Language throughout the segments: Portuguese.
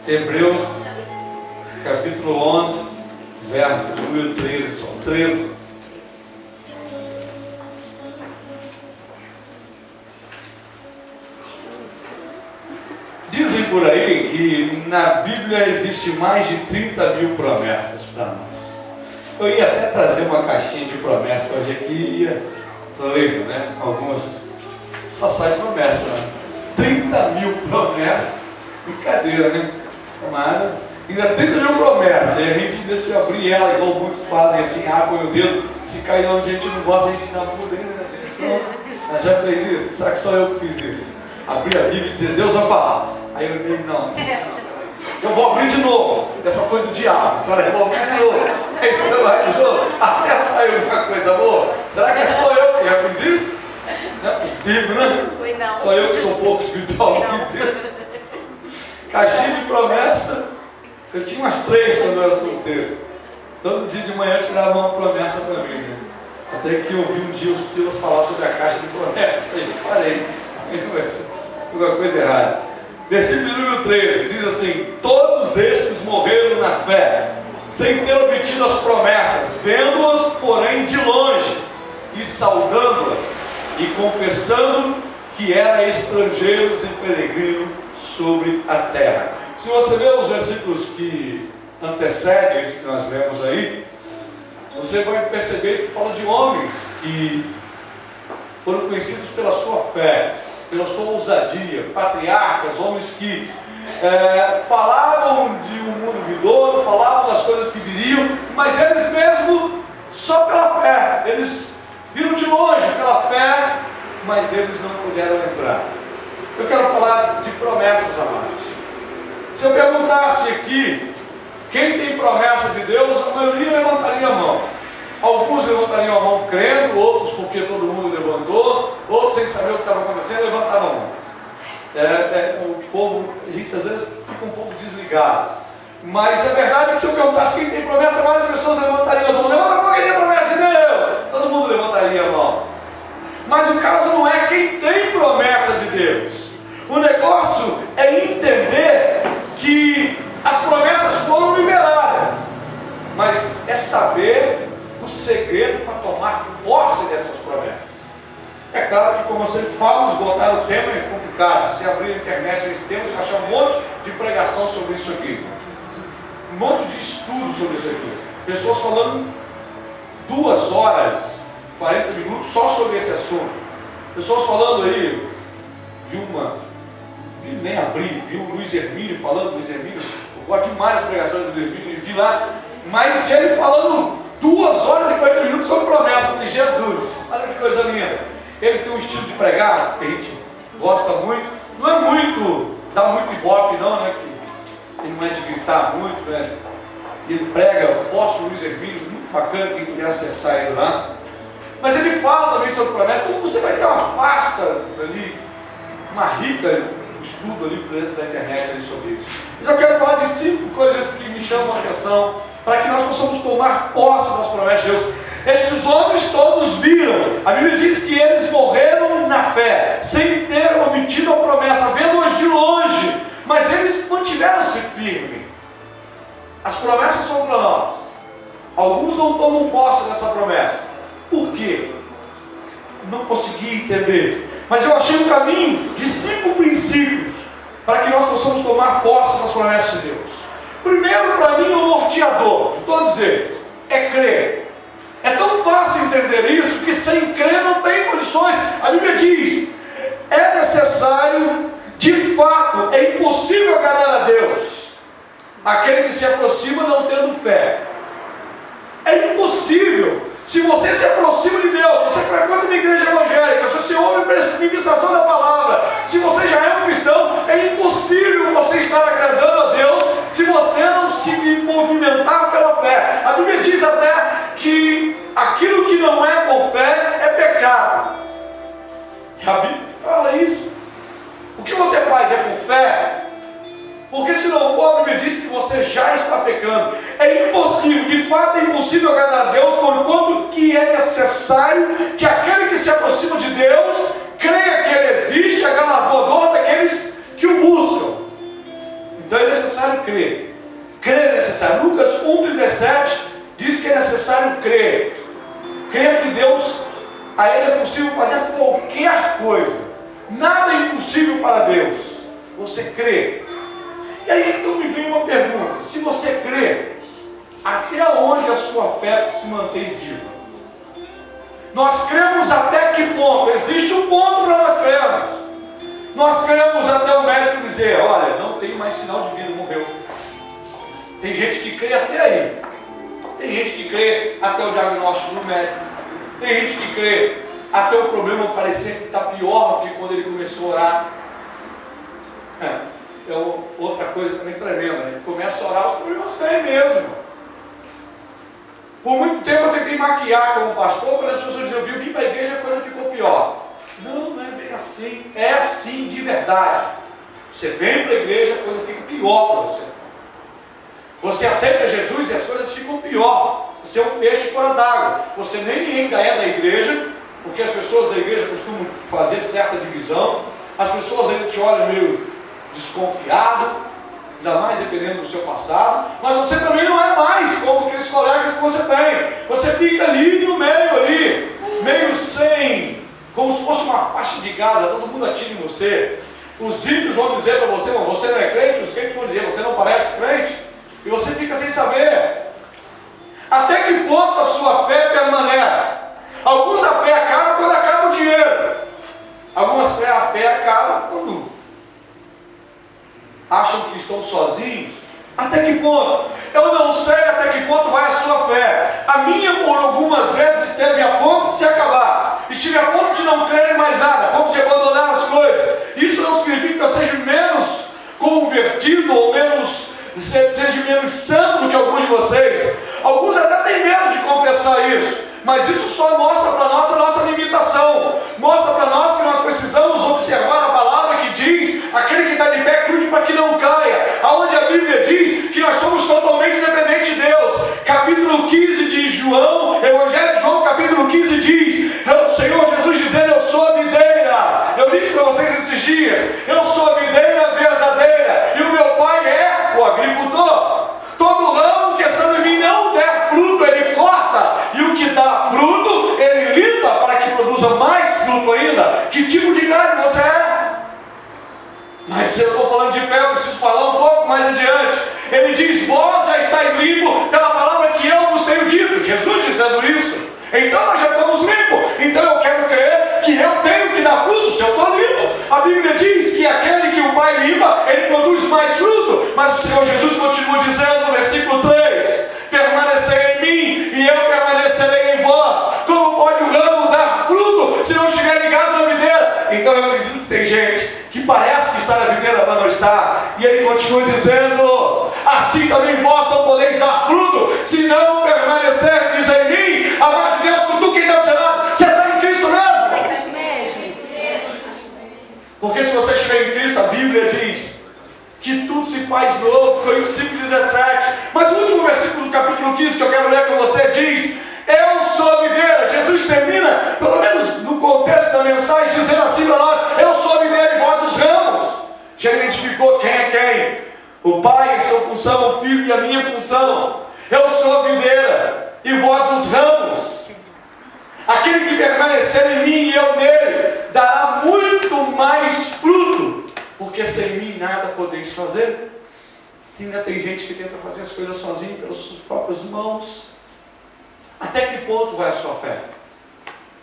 Hebreus, capítulo 11, verso de número 13, são 13. Dizem por aí que na Bíblia existe mais de 30 mil promessas para nós. Eu ia até trazer uma caixinha de promessas hoje aqui e ia ler, né? Algumas só sai promessa, né? 30 mil promessas, brincadeira, né? Mas ainda 30 mil promessas, e a gente decidiu abrir ela, igual muitos fazem assim, põe o dedo, se cair onde a gente não gosta, a gente dá muda ainda na direção. Mas já fez isso? Será que só eu que fiz isso? Abrir a Bíblia e dizer, Deus vai falar. Aí eu digo, não, eu vou abrir de novo. Essa foi do diabo. Agora eu vou abrir de novo. Aí você vai de novo, até saiu uma coisa boa. Será que é só eu que já fiz isso? Não é possível, né? Só eu que sou pouco espiritual que fiz isso. Caixinha de promessa. Eu tinha umas 3 quando eu era solteiro. Todo dia de manhã eu tirava uma promessa para mim, né? Até que eu ouvi um dia o Silas falar sobre a caixa de promessa. Aí parei. Alguma coisa errada. Versículo número 13 diz assim: todos estes morreram na fé, sem ter obtido as promessas, vendo-as, porém, de longe, e saudando-as, e confessando que eram estrangeiros e peregrinos sobre a terra. Se você ler os versículos que antecedem esse que nós lemos aí, você vai perceber que fala de homens que foram conhecidos pela sua fé, pela sua ousadia, patriarcas, homens que falavam de um mundo vindouro, falavam das coisas que viriam, mas eles mesmos, só pela fé, eles viram de longe pela fé, mas eles não puderam entrar. Eu quero falar de promessas, amados. Se eu perguntasse aqui, quem tem promessa de Deus, a maioria levantaria a mão. Alguns levantariam a mão crendo, outros porque todo mundo levantou, outros sem saber o que estava acontecendo, levantaram a mão. O povo, a gente às vezes fica um pouco desligado. Mas é verdade que se eu perguntasse quem tem promessa, várias pessoas levantariam as mãos. Levanta a mão quem tem promessa de Deus! Todo mundo levantaria a mão. Mas o caso não é quem tem promessa de Deus. O negócio é entender que as promessas foram liberadas. Mas é saber o segredo para tomar posse dessas promessas. É claro que, como eu sempre falo, esgotar o tema é complicado. Se abrir a internet nesse tema, você vai achar um monte de pregação sobre isso aqui. Um monte de estudo sobre isso aqui. Pessoas falando 2 horas, 40 minutos só sobre esse assunto. Pessoas falando aí, nem abri, vi o Luiz Hermínio falando, eu gosto demais das pregações do Luiz Hermínio, vi lá, mas ele falando 2 horas e 40 minutos sobre promessa de Jesus. Olha que coisa linda. Ele tem um estilo de pregar que a gente gosta muito. Não é muito, dá muito ibope não, né? Ele não é de gritar muito, né? Ele prega, o apóstolo Luiz Hermínio, muito bacana, quem quiser acessar ele lá. Mas ele fala também sobre promessa, então você vai ter uma vasta ali, uma rica estudo ali dentro da internet ali sobre isso. Mas eu quero falar de 5 coisas que me chamam a atenção para que nós possamos tomar posse das promessas de Deus. Estes homens todos viram, a Bíblia diz que eles morreram na fé, sem ter obtido a promessa, vendo-as de longe, mas eles mantiveram-se firmes. As promessas são para nós. Alguns não tomam posse dessa promessa. Por quê? Não consegui entender. Mas eu achei um caminho de 5 princípios para que nós possamos tomar posse das promessas de Deus. Primeiro, para mim, o norteador de todos eles é crer. É tão fácil entender isso que sem crer não tem condições. A Bíblia diz, é necessário, de fato, é impossível agradar a Deus aquele que se aproxima não tendo fé. É impossível. Se você se aproxima de Deus, se você frequenta uma igreja evangélica, se você ouve a ministração da palavra, se você já é um cristão, é impossível você estar agradando a Deus se você não se movimentar pela fé. A Bíblia diz até que aquilo que não é por fé é pecado. E a Bíblia fala isso. O que você faz é por fé? Porque se não for, a Bíblia diz que você já está pecando. É impossível, de fato é impossível agradar a Deus, porquanto que é necessário que aquele que se aproxima de Deus creia que Ele existe, é galardoador daqueles que o buscam. Então é necessário crer. Crer é necessário. Lucas 1,37 diz que é necessário crer. Crer que Deus, a Ele é possível fazer qualquer coisa. Nada é impossível para Deus. Você crê. E aí então me vem uma pergunta. Se você crê, até onde a sua fé se mantém viva? Nós cremos até que ponto? Existe um ponto para nós crermos. Nós cremos até o médico dizer, olha, não tem mais sinal de vida, morreu. Tem gente que crê até aí. Tem gente que crê até o diagnóstico do médico. Tem gente que crê até o problema parecer que está pior do que quando ele começou a orar. É outra coisa também tremenda, né? Começa a orar, os problemas vêm mesmo. Por muito tempo eu tentei maquiar como pastor, quando as pessoas diziam, eu vim para a igreja e a coisa ficou pior. Não é bem assim. É assim de verdade. Você vem para a igreja, a coisa fica pior para você. Você aceita Jesus e as coisas ficam pior. Você é um peixe fora d'água. Você nem ainda é da igreja, porque as pessoas da igreja costumam fazer certa divisão. As pessoas ainda te olham meio desconfiado, ainda mais dependendo do seu passado. Mas você também não é mais como aqueles colegas que você tem. Você fica ali no meio, meio sem, como se fosse uma faixa de Gaza, todo mundo atira em você. Os ímpios vão dizer para você, não, você não é crente, os crentes vão dizer, você não parece crente. E você fica sem saber até que ponto a sua fé permanece. Alguns a fé acaba quando acaba o dinheiro. Algumas a fé acaba quando acham que estão sozinhos. Até que ponto? Eu não sei até que ponto vai a sua fé. A minha, por algumas vezes, esteve a ponto de se acabar. Estive a ponto de não crer em mais nada, a ponto de abandonar as coisas. Isso não significa que eu seja menos convertido ou seja menos santo do que alguns de vocês. Alguns até têm medo de confessar isso, mas isso só mostra para nós a nossa limitação. Mostra para nós que nós precisamos observar a palavra que diz, aquele que está de pé cuide para que não caia. Aonde a Bíblia diz que nós somos totalmente dependentes de Deus. Capítulo 15 de João, Evangelho de João, capítulo 15 diz, o Senhor Jesus dizendo, eu sou a videira. Eu disse para vocês esses dias, eu sou a videira verdadeira, e o meu Pai é o agricultor. Todo ramo que estando em mim não der fruto, ele corta, e o que dá fruto, ele limpa para que produza mais fruto ainda. Que tipo de galho você é? Mas se eu estou falando de fé, eu preciso falar um pouco mais adiante. Ele diz, vós já estáis limpos pela palavra que eu vos tenho dito. Jesus dizendo isso. Então nós já estamos limpos. Então eu quero crer que eu tenho que dar fruto se eu estou limpo. A Bíblia diz que aquele que o Pai limpa, ele produz mais fruto. Mas o Senhor Jesus continua dizendo no versículo 3, permanecerei em mim e eu permanecerei em vós. Como pode o ramo dar fruto se não estiver ligado na videira? Então eu acredito que tem gente que parece que está na videira, mas não está. E ele continua dizendo, assim também vós não podeis dar fruto se não permanecerdes em mim. Amado de Deus, tu quem está do seu lado, você está em Cristo mesmo? Porque se você estiver em Cristo, a Bíblia diz que tudo se faz novo. Coríntios 5,17. Mas o último versículo do capítulo 15 que eu quero ler com você diz, eu sou a videira. Jesus termina, pelo menos no contexto da mensagem, dizendo assim para nós, eu sou a videira e vós os ramos. Já identificou quem é quem? O Pai, a sua função, o Filho e a minha função. Eu sou a videira e vós os ramos. Aquele que permanecer em mim e eu nele, dará muito mais fruto, porque sem mim nada podeis fazer. E ainda tem gente que tenta fazer as coisas sozinho, pelas suas próprias mãos. Até que ponto vai a sua fé?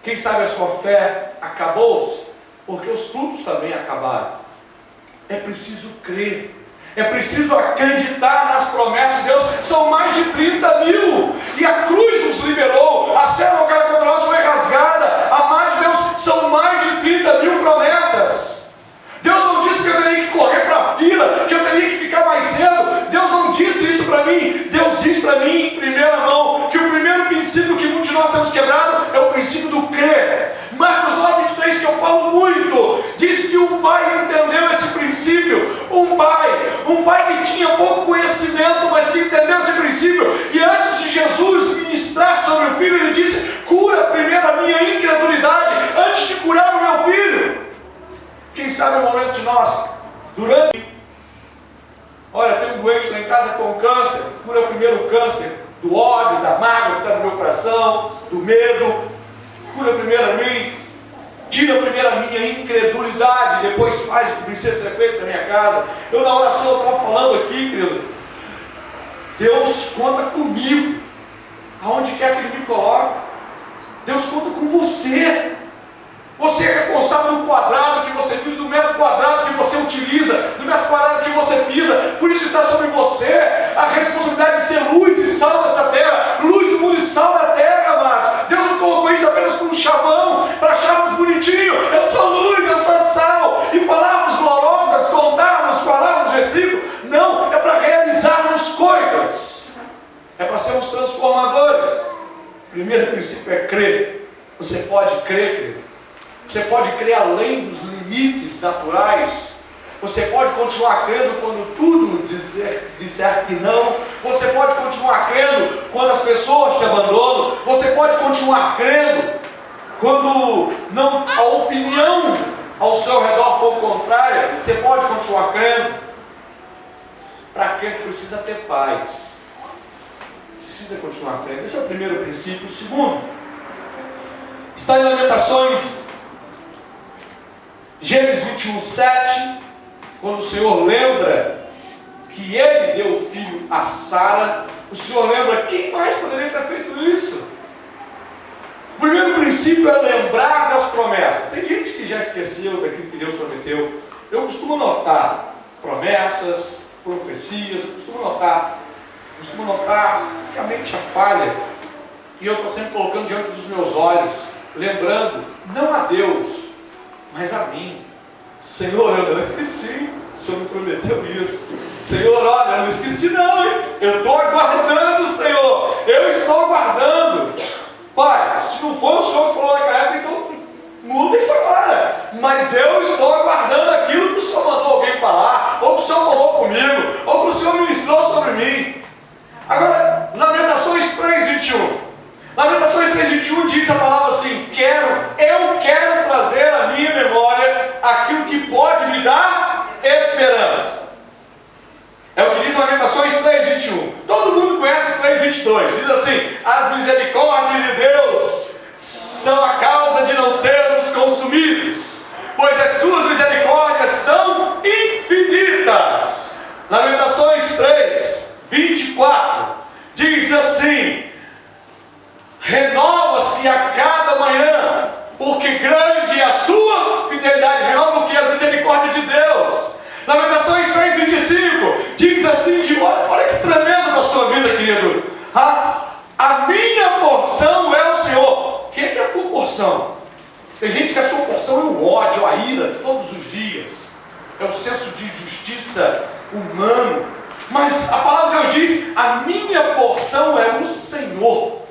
Quem sabe a sua fé acabou-se, porque os frutos também acabaram. É preciso crer. É preciso acreditar nas promessas de Deus. São mais de 30 mil. E a cruz nos liberou. A célula contra nós foi rasgada. Amado de Deus, são mais de 30 mil promessas. Deus não disse que eu teria que correr para a fila, que eu teria que ficar mais cedo. Deus não disse isso para mim. Deus diz para mim, em primeira mão, que o primeiro princípio que muitos de nós temos quebrado é o princípio do crer. Marcos 9:23, que eu falo muito, diz que um pai entendeu esse princípio. Um pai que tinha pouco conhecimento, mas que entendeu esse princípio. E antes de Jesus ministrar sobre o filho, ele disse, cura primeiro a minha incredulidade, antes de curar o meu filho. Quem sabe é o momento de nós, olha, tem um doente lá em do medo. Cura primeiro a mim, tira primeiro a minha incredulidade, depois faz o que precisa ser feito na minha casa. Eu na oração eu estava falando aqui, querido, Deus conta comigo, aonde quer que Ele me coloque. Deus conta com você. Você é responsável do quadrado que você vive, do metro quadrado que você utiliza, do metro quadrado que você pisa. Por isso está sobre você a responsabilidade de ser luz e sal dessa terra, luz do mundo e sal da terra, amados. Deus não colocou isso apenas com um chavão, para acharmos bonitinho. Eu sou luz, eu sou sal, e falarmos lorogas, contarmos, falarmos versículos. Não, é para realizarmos coisas, é para sermos transformadores. O primeiro princípio é crer. Você pode crer, querido. Você pode crer além dos limites naturais. Você pode continuar crendo quando tudo disser que não. Você pode continuar crendo quando as pessoas te abandonam. Você pode continuar crendo quando a opinião ao seu redor for contrária. Você pode continuar crendo. Para crer precisa ter paz. Precisa continuar crendo. Esse é o primeiro princípio. O segundo está em Lamentações, Gênesis 21, 7, quando o Senhor lembra que Ele deu o filho a Sara. O Senhor lembra, quem mais poderia ter feito isso? O primeiro princípio é lembrar das promessas. Tem gente que já esqueceu daquilo que Deus prometeu. Eu costumo notar promessas, profecias, eu costumo notar que a mente falha. E eu estou sempre colocando diante dos meus olhos, lembrando, não a Deus, mas a mim. Senhor, eu não esqueci. O Senhor me prometeu isso. Senhor, olha, eu não esqueci não, hein? Eu estou aguardando, Senhor. Eu estou aguardando. Pai, se não for o Senhor que falou naquela época, então muda isso agora. Mas eu estou aguardando aquilo que o Senhor mandou alguém falar, ou que o Senhor falou comigo, ou que o Senhor ministrou sobre mim. Agora, Lamentações 3:21. Lamentações 3:21 diz a palavra assim: eu quero trazer à minha memória aquilo que pode me dar esperança. É o que diz Lamentações 3:21. Todo mundo conhece 3:22. Diz assim: as misericórdias de Deus são a causa de não sermos consumidos, pois as suas misericórdias são infinitas. Lamentações 3:24 diz assim: renova-se a cada manhã, porque grande é a sua fidelidade. Renova o que? As misericórdias de Deus. Lamentações 3:25 diz assim: olha que tremendo para a sua vida, querido. A minha porção é o Senhor. Quem é que é a tua porção? Tem gente que a sua porção é o ódio, a ira de todos os dias, é o senso de justiça humano. Mas a palavra de Deus diz: a minha porção é o Senhor.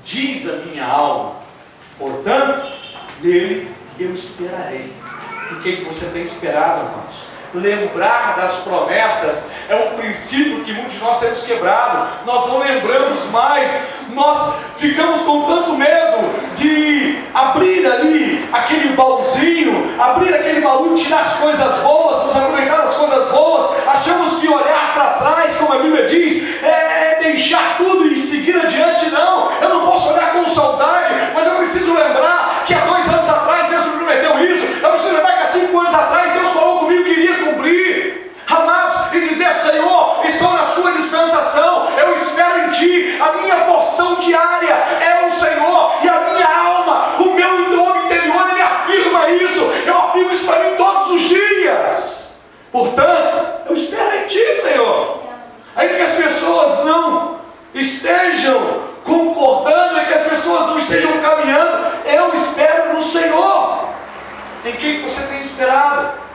Diz a minha alma, portanto, nele eu esperarei. Em quem você tem esperado, irmãos? Lembrar das promessas é um princípio que muitos de nós temos quebrado. Nós não lembramos mais. Nós ficamos com tanto medo de abrir ali aquele baúzinho, abrir aquele baú e tirar as coisas boas, nos aproveitar das coisas boas. Achamos que olhar para trás, como a Bíblia diz, é deixar tudo e seguir adiante. Não, eu não posso olhar com saudade, mas eu preciso lembrar que há 2 anos atrás Deus me prometeu isso. Eu preciso lembrar que há 5 anos atrás Deus falou comigo que iria cumprir. Amados, e dizer: Senhor, estou na sua dispensação, eu espero em Ti. A minha porção diária é o Senhor, e a minha alma, o meu homem interior, ele afirma isso. Eu afirmo isso para mim todos os dias. Portanto, eu espero em Ti, Senhor. Ainda que as pessoas não estejam concordando, e que as pessoas não estejam caminhando, eu espero no Senhor. Em quem você tem esperado?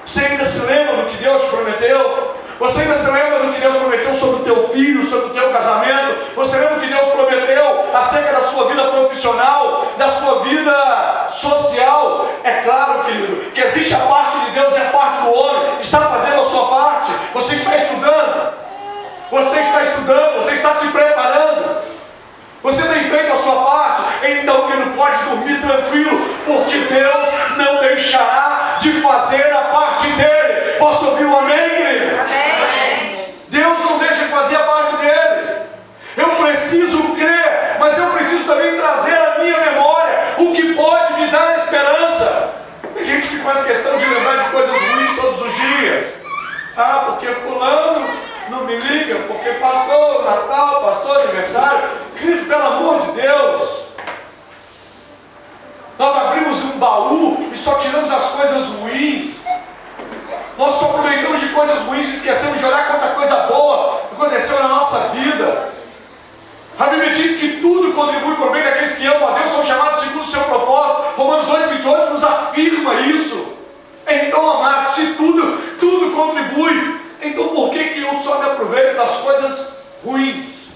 Você ainda se lembra do que Deus prometeu? Você ainda se lembra do que Deus prometeu sobre o teu filho, sobre o teu casamento? Você lembra do que Deus prometeu acerca da sua vida profissional, da sua vida social? É claro, querido, que existe a parte de Deus e a parte do homem. Está fazendo a sua parte? Você está estudando? Você está estudando? Você está se preparando? Você tem feito a sua parte? Então ele pode dormir tranquilo, porque Deus não deixará de fazer a parte dele. Posso ouvir um amém, querido? Amém. Deus não deixa de fazer a parte dele. Eu preciso crer faz questão de lembrar de coisas ruins todos os dias. Ah, porque fulano não me liga, porque passou o Natal, passou o aniversário. Querido, pelo amor de Deus, nós abrimos um baú e só tiramos as coisas ruins. Nós só aproveitamos de coisas ruins e esquecemos de olhar quanta coisa boa aconteceu na nossa vida. A Bíblia diz que tudo contribui para o bem daqueles que amam a Deus, são chamados segundo o seu propósito. Romanos 8:28 nos afirma isso. Então, amados, se tudo contribui, então por que eu só me aproveito das coisas ruins?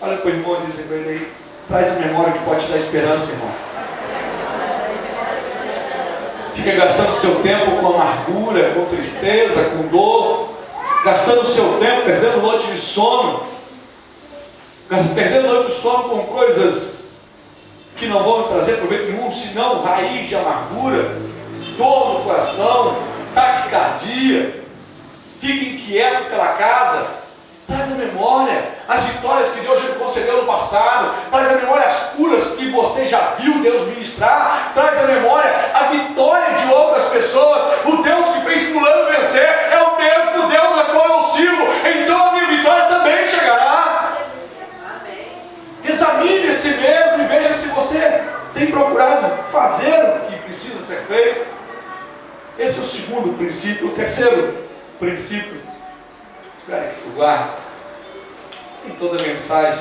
Olha para o irmão e diz para ele aí, traz a memória que pode te dar esperança, irmão. Fica gastando seu tempo com amargura, com tristeza, com dor, gastando seu tempo, perdendo noite de sono, perdendo noite de sono com coisas que não vão trazer proveito nenhum, senão raiz de amargura, dor no coração, taquicardia, fica inquieto pela casa. Traz a memória as vitórias que Deus já lhe concedeu no passado, traz a memória as curas que você já viu Deus ministrar, traz a memória a vitória de outras pessoas. O Deus que fez fulano vencer é o mesmo Deus a qual eu sirvo, então a minha vitória também chegará. Examine a si mesmo e veja se você tem procurado fazer o que precisa ser feito. Esse é o segundo princípio. O terceiro princípio, espera que tu guarde. Nem toda mensagem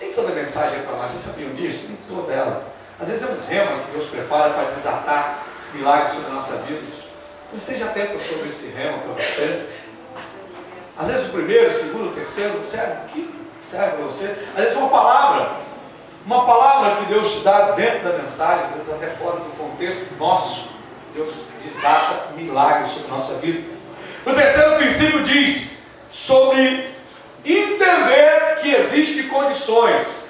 é para nós. Vocês sabiam disso? Nem toda ela. Às vezes é um rema que Deus prepara para desatar milagres sobre a nossa vida. Então esteja atento sobre esse rema para você. Às vezes o primeiro, o segundo, o terceiro, serve para você. Às vezes uma palavra que Deus te dá dentro da mensagem, às vezes até fora do contexto nosso, Deus desata milagres sobre a nossa vida. O terceiro princípio diz sobre entender que existem condições.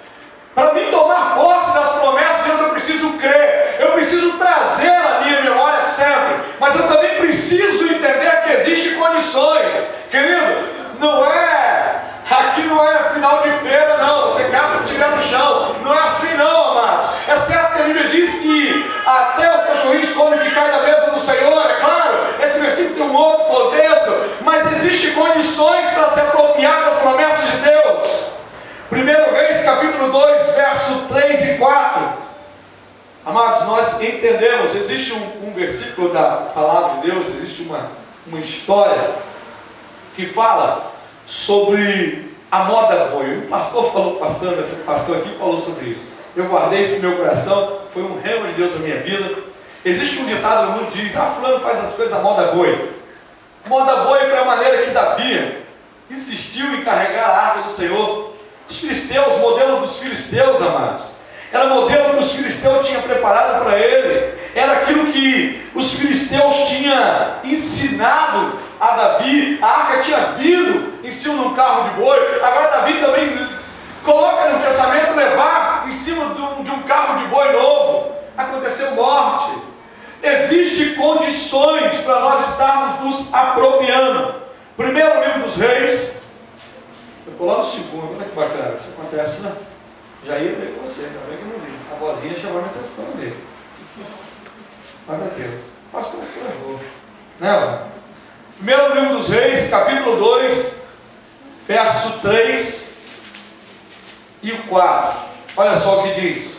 Para mim tomar posse das promessas de Deus, eu preciso crer, eu preciso trazer a minha memória sempre, mas eu também preciso entender que existem condições. Querido, aqui não é final de feira não, você cai para tiver no chão, não é assim não, amados. É certo que a Bíblia diz que até os cachorrinhos comem que cai da mesa do Senhor, é claro, esse versículo tem um outro contexto, mas existem condições para se apropriar das promessas de Deus. 1 Reis capítulo 2, verso 3 e 4. Amados, nós entendemos, existe um versículo da palavra de Deus, existe uma história que fala sobre a moda boi. O pastor esse pastor aqui falou sobre isso. Eu guardei isso no meu coração, foi um rema de Deus na minha vida. Existe um ditado no mundo que diz: fulano faz as coisas a moda boi. Moda boi foi a maneira que Davi insistiu em carregar a arca do Senhor. Os filisteus, modelo dos filisteus, amados, era modelo que os filisteus tinham preparado para ele, era aquilo que os filisteus tinham ensinado a Davi. A arca tinha vindo em cima de um carro de boi, agora Davi também coloca no pensamento levar em cima de um carro de boi novo. Aconteceu morte. Existem condições para nós estarmos nos apropriando. Primeiro livro dos Reis, eu vou lá no segundo, olha que bacana, isso acontece, né? Já ia ler com você, ainda bem que eu não li. A vozinha chamou a minha atenção dele. Olha Deus, pastor, o senhor errou. Não. Primeiro livro dos Reis, capítulo 2, verso 3 e o 4. Olha só o que diz: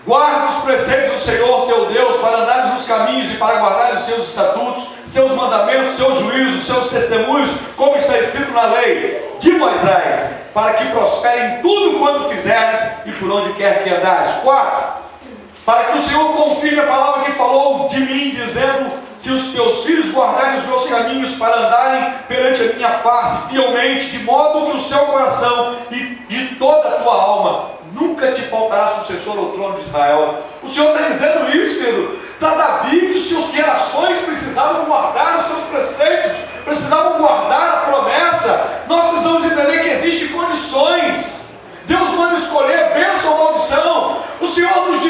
guarda os preceitos do Senhor teu Deus, para andares nos caminhos e para guardares os seus estatutos, seus mandamentos, seus juízos, seus testemunhos, como está escrito na lei de Moisés, para que prospere em tudo quanto fizeres e por onde quer que andares. 4. Para que o Senhor confirme a palavra que falou de mim, dizendo: se os teus filhos guardarem os meus caminhos para andarem perante a minha face fielmente, de modo que o seu coração e de toda a tua alma nunca te faltará sucessor ao trono de Israel. O Senhor está dizendo isso, querido, para Davi, que suas gerações precisavam guardar os seus preceitos, precisavam guardar a promessa. Nós precisamos entender que existem condições. Deus manda escolher bênção ou maldição. O Senhor nos